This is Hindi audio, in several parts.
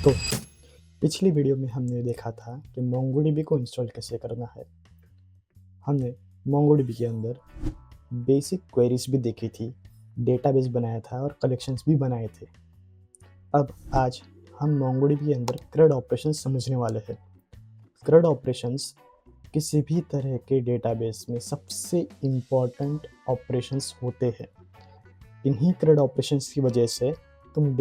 तो पिछली वीडियो में हमने देखा था कि मोंगोडीबी को इंस्टॉल कैसे करना है। हमने मोंगोडीबी के अंदर बेसिक क्वेरीज भी देखी थी, डेटाबेस बनाया था और कलेक्शंस भी बनाए थे। अब आज हम मोंगोडीबी के अंदर CRUD ऑपरेशंस समझने वाले हैं। CRUD ऑपरेशंस किसी भी तरह के डेटाबेस में सबसे इम्पॉर्टेंट ऑपरेशंस होते हैं। इन्हीं CRUD ऑपरेशंस की वजह से तुम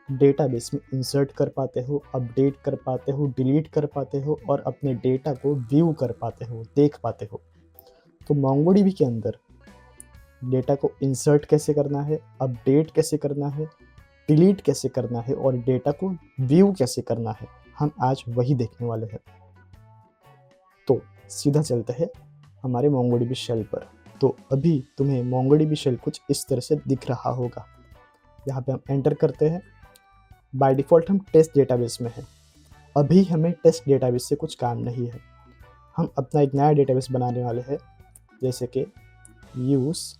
डेटाबेस में इंसर्ट कर पाते हो, अपडेट कर पाते हो, डिलीट कर पाते हो और अपने डेटा को व्यू कर पाते हो, देख पाते हो। तो मोंगोडीबी के अंदर डेटा को इंसर्ट कैसे करना है, अपडेट कैसे करना है, डिलीट कैसे करना है और डेटा को व्यू कैसे करना है, हम आज वही देखने वाले हैं। तो सीधा चलते हैं हमारे मोंगोडीबी शेल पर। तो अभी तुम्हें मोंगोडीबी शेल कुछ इस तरह से दिख रहा होगा। यहाँ पे हम एंटर करते हैं। बाय डिफ़ॉल्ट हम टेस्ट डेटाबेस में हैं। अभी हमें टेस्ट डेटाबेस से कुछ काम नहीं है। हम अपना एक नया डेटाबेस बनाने वाले हैं, जैसे कि यूज़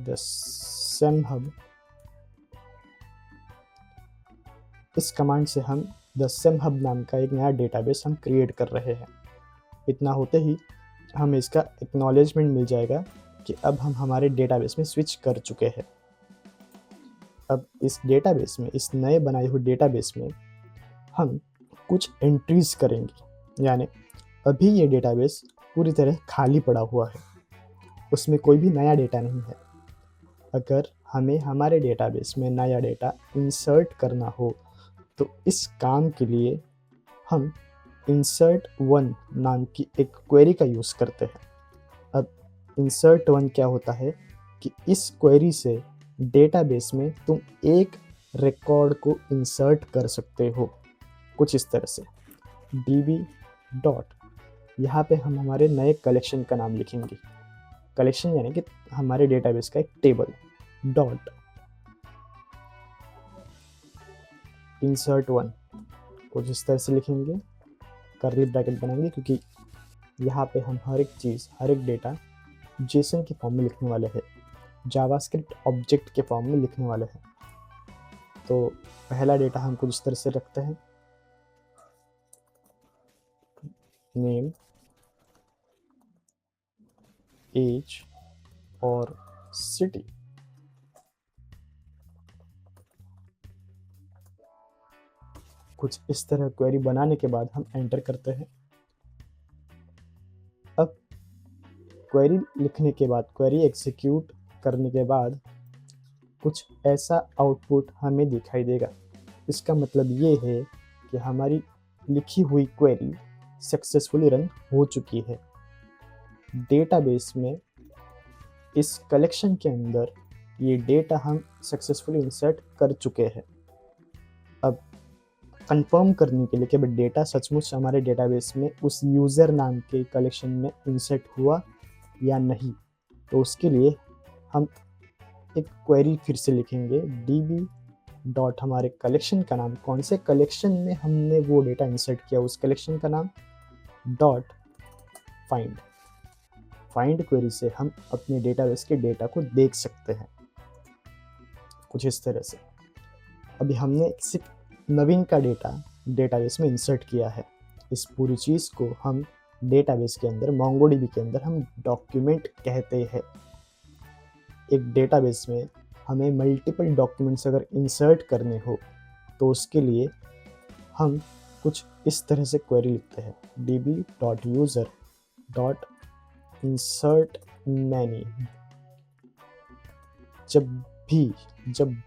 द सेमहब। इस कमांड से हम द सेमहब नाम का एक नया डेटाबेस हम क्रिएट कर रहे हैं। इतना होते ही हमें इसका एक्नॉलेजमेंट मिल जाएगा कि अब हम हमारे डेटाबेस में स्विच कर चुके हैं। अब इस डेटाबेस में, इस नए बनाए हुए डेटाबेस में हम कुछ एंट्रीज करेंगे। यानी अभी ये डेटाबेस पूरी तरह खाली पड़ा हुआ है, उसमें कोई भी नया डेटा नहीं है। अगर हमें हमारे डेटाबेस में नया डेटा इंसर्ट करना हो तो इस काम के लिए हम insert1 नाम की एक क्वेरी का यूज़ करते हैं। अब insert1 क्या होता है कि इस क्वेरी से डेटाबेस में तुम एक रिकॉर्ड को इंसर्ट कर सकते हो कुछ इस तरह से। db डॉट, यहाँ पे हम हमारे नए कलेक्शन का नाम लिखेंगे। कलेक्शन यानी कि हमारे डेटाबेस का एक टेबल। डॉट insert1 कुछ इस तरह से लिखेंगे, कर्ली ब्रैकेट बनाएंगे, क्योंकि यहाँ पे हम हर एक चीज़, हर एक डेटा जेसन के फॉर्म में लिखने वाले हैं, जावास्क्रिप्ट ऑब्जेक्ट के फॉर्म में लिखने वाले हैं। तो पहला डेटा हम कुछ इस तरह से रखते हैं, नेम, एज और सिटी। कुछ इस तरह क्वेरी बनाने के बाद हम एंटर करते हैं। अब क्वेरी लिखने के बाद, क्वेरी एग्जीक्यूट करने के बाद कुछ ऐसा आउटपुट हमें दिखाई देगा। इसका मतलब ये है कि हमारी लिखी हुई क्वेरी सक्सेसफुली रन हो चुकी है। डेटाबेस में इस कलेक्शन के अंदर ये डेटा हम सक्सेसफुली इंसर्ट कर चुके हैं। अब कंफर्म करने के लिए कि डेटा सचमुच हमारे डेटाबेस में उस यूज़र नाम के कलेक्शन में इंसर्ट हुआ या नहीं, तो उसके लिए हम एक क्वेरी फिर से लिखेंगे। db डॉट हमारे कलेक्शन का नाम, कौन से कलेक्शन में हमने वो डेटा इंसर्ट किया, उस कलेक्शन का नाम, डॉट फाइंड। फाइंड क्वेरी से हम अपने डेटाबेस के डेटा को देख सकते हैं कुछ इस तरह से। अभी हमने सिर्फ नवीन का डेटा डेटाबेस में इंसर्ट किया है। इस पूरी चीज़ को हम डेटाबेस के अंदर, मोंगोडीबी के अंदर हम डॉक्यूमेंट कहते हैं। एक डेटाबेस में हमें मल्टीपल डॉक्यूमेंट्स अगर इंसर्ट करने हो तो उसके लिए हम कुछ इस तरह से क्वेरी लिखते हैं, db.user.insert many। जब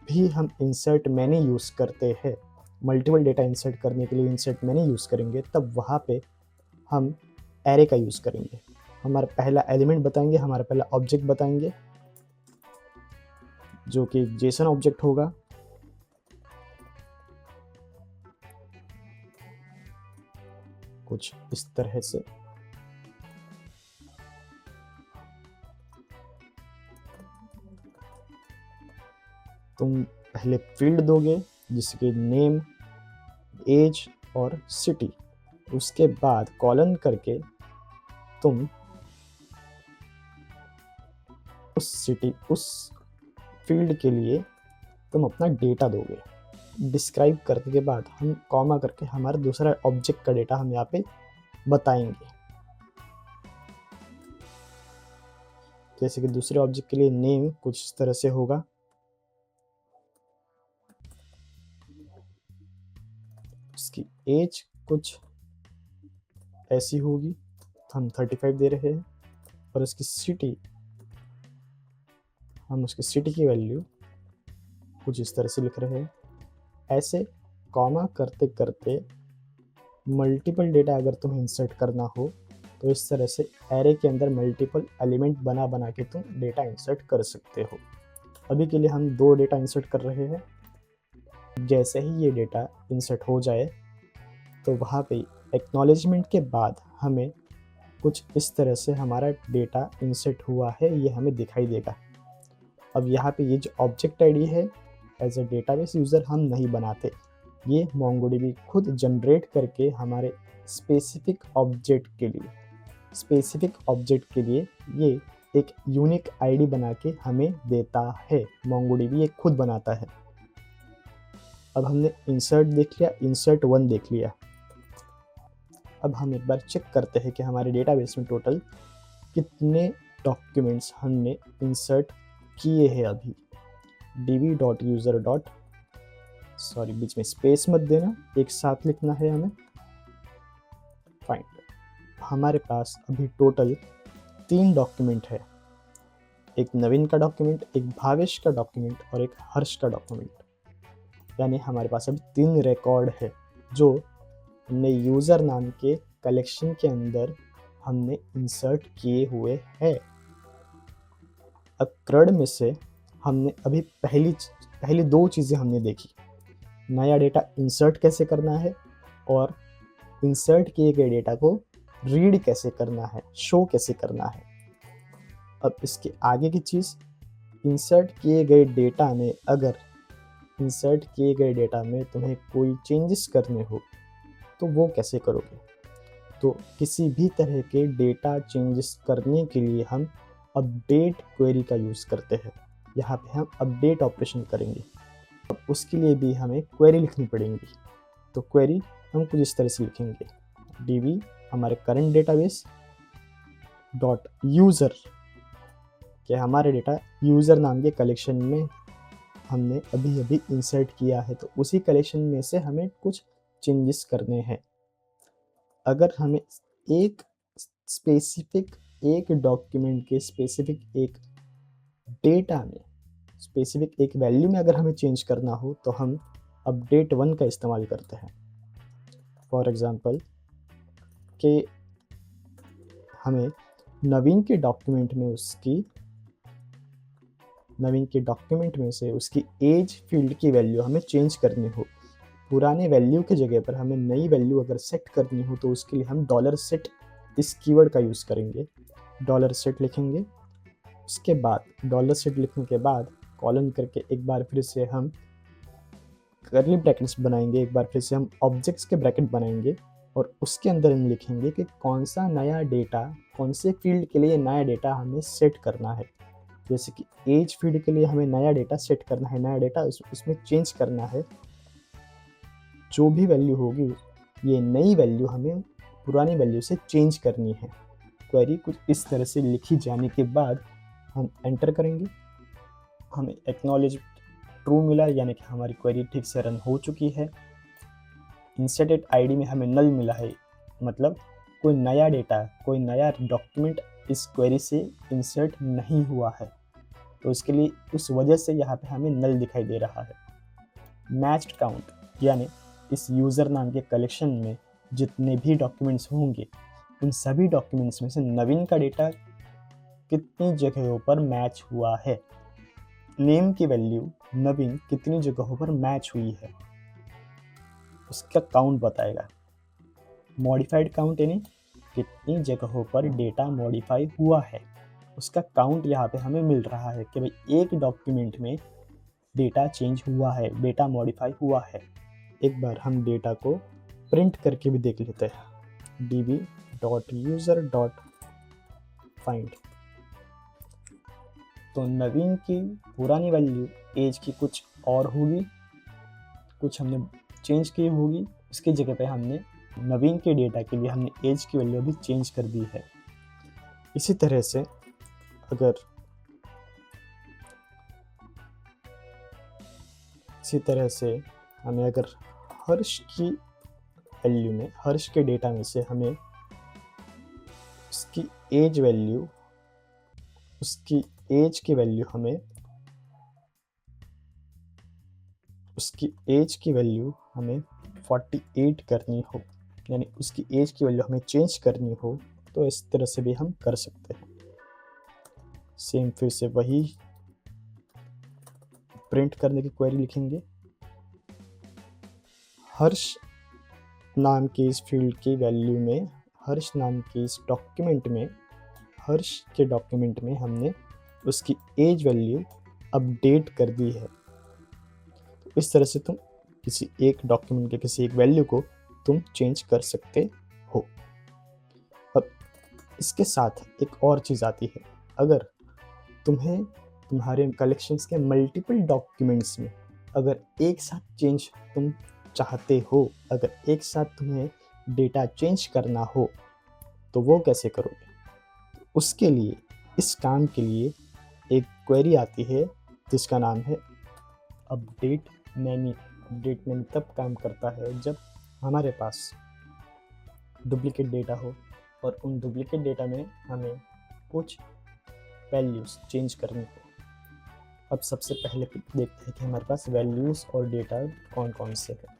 भी हम इंसर्ट मैनी यूज़ करते हैं, मल्टीपल डेटा इंसर्ट करने के लिए इंसर्ट मैनी यूज़ करेंगे, तब वहाँ पे हम एरे का यूज़ करेंगे। हमारा पहला एलिमेंट बताएंगे, हमारा पहला ऑब्जेक्ट बताएंगे, जो कि जेसन ऑब्जेक्ट होगा। कुछ इस तरह से तुम पहले फील्ड दोगे जिसके नेम, एज और सिटी। उसके बाद कॉलन करके तुम उस फील्ड के लिए तुम अपना डेटा दोगे। डिस्क्राइब करने के बाद हम कॉमा करके हमारा दूसरा ऑब्जेक्ट का डेटा हम यहाँ पे बताएंगे। जैसे कि दूसरे ऑब्जेक्ट के लिए नेम कुछ इस तरह से होगा, उसकी एज कुछ ऐसी होगी, हम 35 दे रहे हैं, और उसकी सिटी, हम उसकी सिटी की वैल्यू कुछ इस तरह से लिख रहे हैं। ऐसे कॉमा करते करते मल्टीपल डेटा अगर तुम्हें इंसर्ट करना हो तो इस तरह से एरे के अंदर मल्टीपल एलिमेंट बना बना के तुम डेटा इंसर्ट कर सकते हो। अभी के लिए हम 2 डेटा इंसर्ट कर रहे हैं। जैसे ही ये डेटा इंसर्ट हो जाए तो वहाँ पे एक्नॉलेजमेंट के बाद हमें कुछ इस तरह से हमारा डेटा इंसर्ट हुआ है ये हमें दिखाई देगा। अब यहाँ पे ये जो ऑब्जेक्ट आईडी है एज अ डेटाबेस यूज़र हम नहीं बनाते, ये MongoDB खुद जनरेट करके हमारे स्पेसिफिक ऑब्जेक्ट के लिए ये एक यूनिक आईडी बना के हमें देता है। MongoDB ये खुद बनाता है। अब हमने इंसर्ट देख लिया, इंसर्ट 1 देख लिया। अब हम एक बार चेक करते हैं कि हमारे डेटाबेस में टोटल कितने डॉक्यूमेंट्स हमने इंसर्ट किए हैं। अभी db.user. सॉरी, बीच में स्पेस मत देना, एक साथ लिखना है हमें। फाइन, हमारे पास अभी टोटल 3 डॉक्यूमेंट है, एक नवीन का डॉक्यूमेंट, एक भावेश का डॉक्यूमेंट और एक हर्ष का डॉक्यूमेंट। यानी हमारे पास अभी 3 रिकॉर्ड है जो हमने यूज़र नाम के कलेक्शन के अंदर हमने इंसर्ट किए हुए हैं। अब CRUD में से हमने अभी पहली 2 चीज़ें हमने देखी, नया डेटा इंसर्ट कैसे करना है और इंसर्ट किए गए डेटा को रीड कैसे करना है, शो कैसे करना है। अब इसके आगे की चीज़, इंसर्ट किए गए डेटा में अगर इंसर्ट किए गए डेटा में तुम्हें कोई चेंजेस करने हो तो वो कैसे करोगे। तो किसी भी तरह के डेटा चेंजेस करने के लिए हम अपडेट क्वेरी का यूज़ करते हैं। यहाँ पे हम अपडेट ऑपरेशन करेंगे। अब उसके लिए भी हमें क्वेरी लिखनी पड़ेगी। तो क्वेरी हम कुछ इस तरह से लिखेंगे, db हमारे करंट डेटाबेस डॉट यूज़र के हमारे डेटा यूज़र नाम के कलेक्शन में हमने अभी इंसर्ट किया है, तो उसी कलेक्शन में से हमें कुछ चेंजेस करने हैं। अगर हमें एक स्पेसिफिक एक डॉक्यूमेंट के स्पेसिफिक एक डेटा में स्पेसिफिक एक वैल्यू में अगर हमें चेंज करना हो तो हम अपडेट 1 का इस्तेमाल करते हैं। फॉर एग्जांपल कि हमें नवीन के डॉक्यूमेंट में से उसकी एज फील्ड की वैल्यू हमें चेंज करनी हो, पुराने वैल्यू की जगह पर हमें नई वैल्यू अगर सेट करनी हो तो उसके लिए हम $set इस कीवर्ड का यूज़ करेंगे। $set लिखेंगे, उसके बाद $set लिखने के बाद कॉलन करके एक बार फिर से हम कर्ली ब्रैकेट्स बनाएंगे, एक बार फिर से हम ऑब्जेक्ट्स के ब्रैकेट बनाएंगे और उसके अंदर हम लिखेंगे कि कौन सा नया डेटा, कौन से फील्ड के लिए नया डेटा हमें सेट करना है। जैसे कि एज फील्ड के लिए हमें नया डेटा सेट करना है, नया डेटा उसमें चेंज करना है। जो भी वैल्यू होगी ये नई वैल्यू हमें पुरानी वैल्यू से चेंज करनी है। क्वेरी कुछ इस तरह से लिखी जाने के बाद हम एंटर करेंगे, हमें एक्नॉलेज ट्रू मिला, यानी कि हमारी क्वेरी ठीक से रन हो चुकी है। इंसर्टेड आईडी में हमें नल मिला है, मतलब कोई नया डेटा, कोई नया डॉक्यूमेंट इस क्वेरी से इंसर्ट नहीं हुआ है, तो इसके लिए उस वजह से यहाँ पे हमें नल दिखाई दे रहा है। मैच्ड काउंट, यानी इस यूज़र नाम के कलेक्शन में जितने भी डॉक्यूमेंट्स होंगे उन सभी डॉक्यूमेंट्स में से नवीन का डेटा कितनी जगहों पर मैच हुआ है, नेम की वैल्यू नवीन कितनी जगहों पर मैच हुई है उसका काउंट बताएगा। मॉडिफाइड काउंट यानी कितनी जगहों पर डेटा मॉडिफाई हुआ है, उसका काउंट यहाँ पे हमें मिल रहा है कि भाई एक डॉक्यूमेंट में डेटा चेंज हुआ है, डेटा मॉडिफाई हुआ है। एक बार हम डेटा को प्रिंट करके भी देख लेते हैं, db.user.find। तो नवीन की पुरानी वैल्यू एज की कुछ और होगी कुछ हमने चेंज की होगी, उसकी जगह पे हमने नवीन के डेटा के लिए हमने एज की वैल्यू भी चेंज कर दी है। इसी तरह से हमें अगर हर्ष की वैल्यू में, हर्ष के डेटा में से हमें उसकी एज की वैल्यू हमें 48 करनी हो, यानी उसकी एज की वैल्यू हमें चेंज करनी हो, तो इस तरह से भी हम कर सकते हैं। सेम फिर से वही प्रिंट करने की क्वेरी लिखेंगे। हर्ष नाम के इस फील्ड की वैल्यू में, हर्ष नाम के इस डॉक्यूमेंट में, हर्ष के डॉक्यूमेंट में हमने उसकी एज वैल्यू अपडेट कर दी है। तो इस तरह से तुम किसी एक डॉक्यूमेंट के किसी एक वैल्यू को तुम चेंज कर सकते हो। अब इसके साथ एक और चीज़ आती है, अगर तुम्हें तुम्हारे कलेक्शंस के मल्टीपल डॉक्यूमेंट्स में अगर एक साथ चेंज तुम चाहते हो, अगर एक साथ तुम्हें डेटा चेंज करना हो, तो वो कैसे करोगे? उसके लिए, इस काम के लिए एक क्वेरी आती है जिसका नाम है अपडेट मैनी। अपडेट मैनी तब काम करता है जब हमारे पास डुप्लीकेट डेटा हो और उन डुप्लीकेट डेटा में हमें कुछ वैल्यूज़ चेंज करनी हो। अब सबसे पहले देखते हैं कि हमारे पास वैल्यूज़ और डेटा कौन कौन से हैं।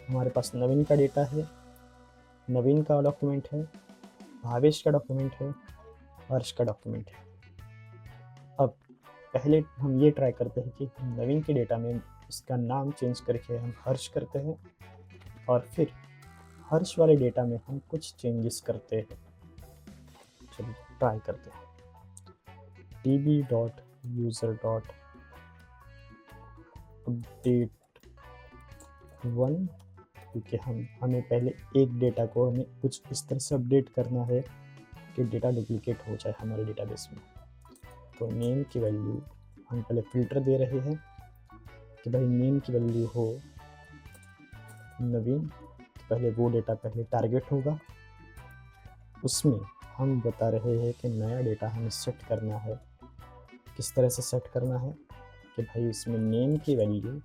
हमारे पास नवीन का डेटा है, नवीन का डॉक्यूमेंट है, भावेश का डॉक्यूमेंट है, हर्ष का डॉक्यूमेंट है। अब पहले हम ये ट्राई करते हैं कि नवीन के डेटा में इसका नाम चेंज करके हम हर्ष करते हैं, और फिर हर्ष वाले डेटा में हम कुछ चेंजेस करते हैं। चलिए ट्राई करते हैं। db.user.update1, क्योंकि हमें पहले एक डेटा को हमें कुछ इस तरह से अपडेट करना है कि डेटा डुप्लीकेट हो जाए हमारे डेटाबेस में। तो नेम की वैल्यू हम पहले फिल्टर दे रहे हैं कि भाई नेम की वैल्यू हो नवीन, तो पहले वो डेटा पहले टारगेट होगा। उसमें हम बता रहे हैं कि नया डेटा हमें सेट करना है। किस तरह से सेट करना है कि भाई उसमें नेम की वैल्यू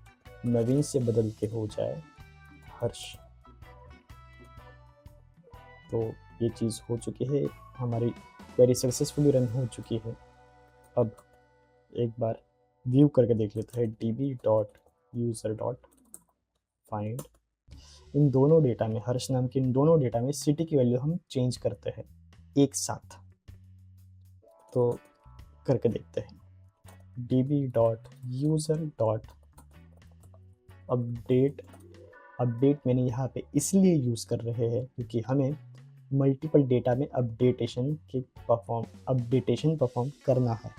नवीन से बदल के हो जाए हर्ष। तो ये चीज़ हो चुकी है, हमारी क्वेरी सक्सेसफुली रन हो चुकी है। अब एक बार व्यू करके देख लेते हैं db.user.find। इन दोनों डेटा में, हर्ष नाम के इन दोनों डेटा में सिटी की वैल्यू हम चेंज करते हैं एक साथ। तो करके देखते हैं db.user.update। अपडेट मैंने यहाँ पे इसलिए यूज़ कर रहे हैं क्योंकि हमें मल्टीपल डेटा में अपडेटेशन परफॉर्म करना है।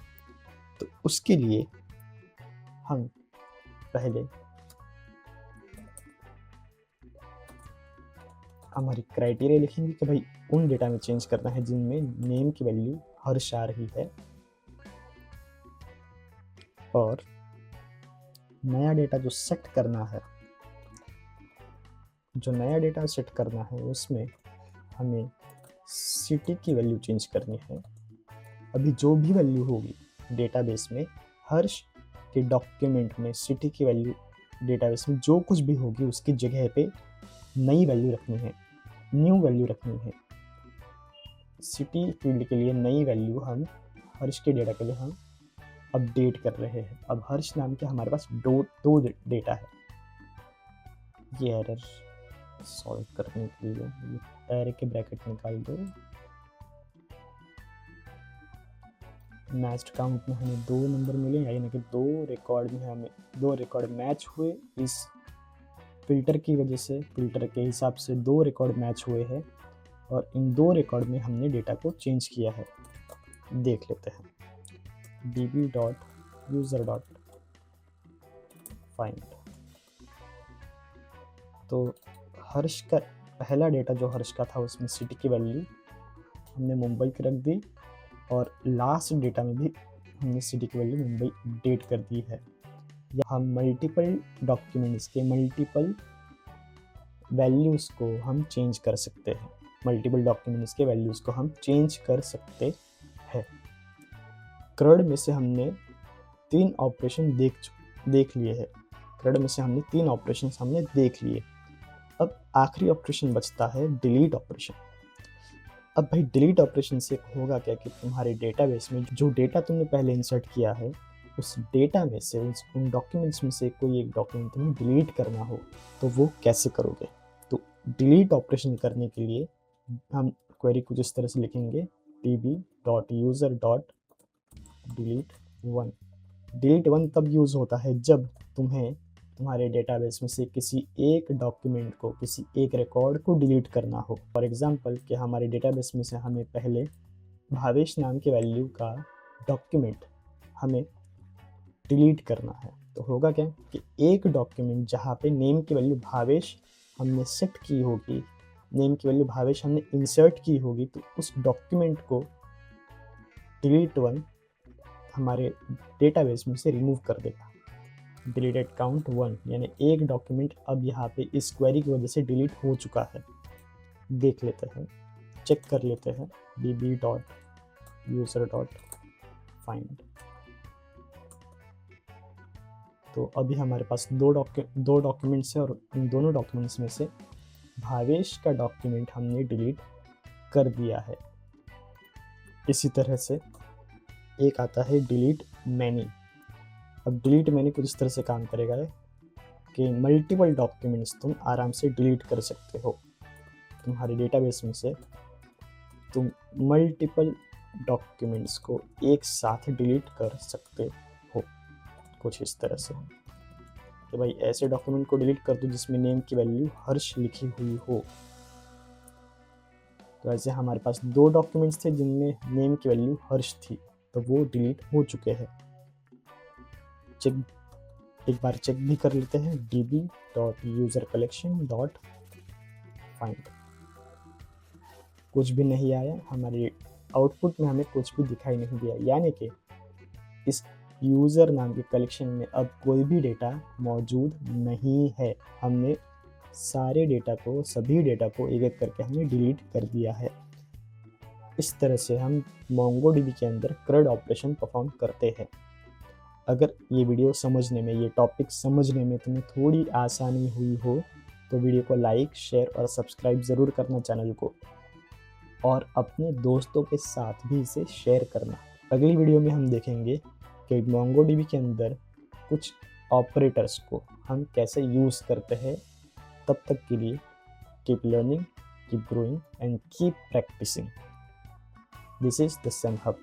तो उसके लिए हम पहले हमारी क्राइटेरिया लिखेंगे कि भाई उन डेटा में चेंज करना है जिनमें नेम की वैल्यू हर्ष आ रही है, और नया डेटा जो सेट करना है, उसमें हमें सिटी की वैल्यू चेंज करनी है। अभी जो भी वैल्यू होगी डेटाबेस में, हर्ष के डॉक्यूमेंट में सिटी की वैल्यू डेटाबेस में जो कुछ भी होगी उसकी जगह पे नई वैल्यू रखनी है, न्यू वैल्यू रखनी है। सिटी फील्ड के लिए नई वैल्यू हम हर्ष के डेटा के लिए हम अपडेट कर रहे हैं। अब हर्ष नाम के हमारे पास दो डेटा है। ये एरर सॉल्व करने के लिए एरर के ब्रैकेट निकाल दो। मैच्ड काउंट में हमें 2 नंबर मिले, यानी कि 2 रिकॉर्ड में हमें 2 रिकॉर्ड मैच हुए। इस फिल्टर की वजह से, फिल्टर के हिसाब से 2 रिकॉर्ड मैच हुए हैं, और इन 2 रिकॉर्ड में हमने डेटा को चेंज किया है। देख लेते हैं db.user.find। तो हर्ष का पहला डेटा जो हर्ष का था उसमें सिटी की वैल्यू हमने मुंबई की रख दी, और लास्ट डेटा में भी हमने सिटी की वैल्यू मुंबई अपडेट कर दी है। या हम मल्टीपल डॉक्यूमेंट्स के मल्टीपल वैल्यूज़ को हम चेंज कर सकते हैं। मल्टीपल डॉक्यूमेंट्स के वैल्यूज़ को हम चेंज कर सकते हैं। CRUD में से हमने 3 ऑपरेशन देख लिए हैं। CRUD में से हमने 3 ऑपरेशन हमने देख लिए। अब आखिरी ऑपरेशन बचता है डिलीट ऑपरेशन। अब भाई डिलीट ऑपरेशन से होगा क्या कि तुम्हारे डेटाबेस में जो डेटा तुमने पहले इंसर्ट किया है उस डेटा में से उन डॉक्यूमेंट्स में से कोई एक डॉक्यूमेंट तुम्हें डिलीट करना हो तो वो कैसे करोगे। तो डिलीट ऑपरेशन करने के लिए हम क्वेरी कुछ इस तरह से लिखेंगे db.user.delete1। डिलीट 1 तब यूज़ होता है जब तुम्हारे डेटाबेस में से किसी एक डॉक्यूमेंट को, किसी एक रिकॉर्ड को डिलीट करना हो। फॉर एग्जांपल कि हमारे डेटाबेस में से हमें पहले भावेश नाम के वैल्यू का डॉक्यूमेंट हमें डिलीट करना है तो होगा क्या कि एक डॉक्यूमेंट जहाँ पे नेम की वैल्यू भावेश हमने सेट की होगी, नेम की वैल्यू भावेश हमने इंसर्ट की होगी, तो उस डॉक्यूमेंट को डिलीट 1 हमारे डेटाबेस में से रिमूव कर देगा। डिलीटेड काउंट 1 यानी एक डॉक्यूमेंट अब यहाँ पे इस क्वेरी की वजह से डिलीट हो चुका है। देख लेते हैं, चेक कर लेते हैं db.user.find। तो अभी हमारे पास दो डॉक्यूमेंट्स है और इन दोनों डॉक्यूमेंट्स में से भावेश का डॉक्यूमेंट हमने डिलीट कर दिया है। इसी तरह से एक आता है डिलीट मैनी। अब डिलीट मैनी कुछ इस तरह से काम करेगा कि मल्टीपल डॉक्यूमेंट्स तुम आराम से डिलीट कर सकते हो। तुम्हारे डेटाबेस में से तुम मल्टीपल डॉक्यूमेंट्स को एक साथ डिलीट कर सकते हो कुछ इस तरह से कि भाई ऐसे डॉक्यूमेंट को डिलीट कर दो जिसमें नेम की वैल्यू हर्ष लिखी हुई हो। तो ऐसे हमारे पास 2 डॉक्यूमेंट्स थे जिनमें नेम की वैल्यू हर्ष थी, तो वो डिलीट हो चुके हैं। एक बार चेक भी कर लेते हैं db.usercollection.find। कुछ भी नहीं आया, हमारे आउटपुट में हमें कुछ भी दिखाई नहीं दिया, यानी कि इस यूज़र नाम के कलेक्शन में अब कोई भी डेटा मौजूद नहीं है। हमने सारे डेटा को, सभी डेटा को एक एक करके हमने डिलीट कर दिया है। इस तरह से हम MongoDB के अंदर CRUD ऑपरेशन परफॉर्म करते हैं। अगर ये वीडियो समझने में, ये टॉपिक समझने में तुम्हें थोड़ी आसानी हुई हो तो वीडियो को लाइक, शेयर और सब्सक्राइब ज़रूर करना चैनल को, और अपने दोस्तों के साथ भी इसे शेयर करना। अगली वीडियो में हम देखेंगे कि MongoDB के अंदर कुछ ऑपरेटर्स को हम कैसे यूज़ करते हैं। तब तक के लिए keep learning, keep growing and keep practising. This is the SemHub।